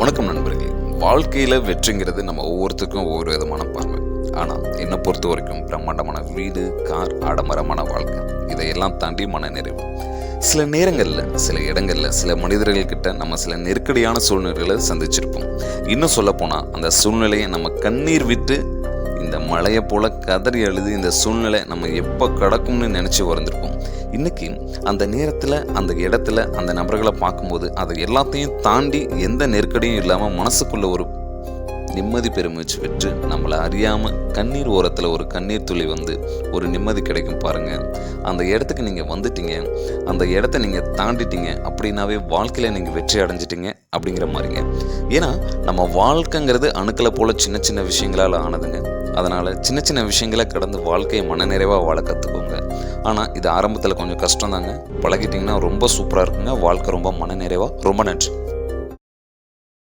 வணக்கம் நண்பர்களே. வாழ்க்கையில் வெற்றிங்கிறது நம்ம ஒவ்வொருத்தருக்கும் ஒவ்வொரு விதமான பார்வை. ஆனால் என்னை பொறுத்த வரைக்கும் பிரம்மாண்டமான வீடு, கார், ஆடம்பரமான வாழ்க்கை, இதையெல்லாம் தாண்டி மனநிறைவு. சில நேரங்களில், சில இடங்களில், சில மனிதர்கள்கிட்ட நம்ம சில நெருக்கடியான சூழ்நிலைகளை சந்திச்சிருப்போம். இன்னும் சொல்லப்போனால் அந்த சூழ்நிலையை நம்ம கண்ணீர் விட்டு இந்த மழையை போல் கதறி அழுது இந்த சூழ்நிலை நம்ம எப்போ கடக்கும்னு நினச்சி வந்திருப்போம். இன்றைக்கி அந்த நேரத்தில், அந்த இடத்துல, அந்த நபர்களை பார்க்கும்போது அதை எல்லாத்தையும் தாண்டி எந்த நெருக்கடியும் இல்லாமல் மனசுக்குள்ளே ஒரு நிம்மதி பெருமூச்சு விட்டு நம்மளை அறியாமல் கண்ணீர் ஓரத்தில் ஒரு கண்ணீர் துளி வந்து ஒரு நிம்மதி கிடைக்கும் பாருங்கள். அந்த இடத்துக்கு நீங்கள் வந்துட்டீங்க, அந்த இடத்த நீங்கள் தாண்டிட்டீங்க அப்படின்னாவே வாழ்க்கையில் நீங்கள் வெற்றி அடைஞ்சிட்டிங்க அப்படிங்கிற மாதிரிங்க. ஏன்னா நம்ம வாழ்க்கைங்கிறது அணுக்களை போல் சின்ன சின்ன விஷயங்களால் ஆனதுங்க. அதனால் சின்ன சின்ன விஷயங்களை கடந்து வாழ்க்கையை மனநிறைவாக வாழ கற்றுக்கோங்க. ஆனால் இது ஆரம்பத்தில் கொஞ்சம் கஷ்டம் தாங்க. பழகிட்டிங்கன்னா ரொம்ப சூப்பராக இருக்குங்க. வாழ்க்கை ரொம்ப மனநிறைவாக. ரொம்ப நன்றி.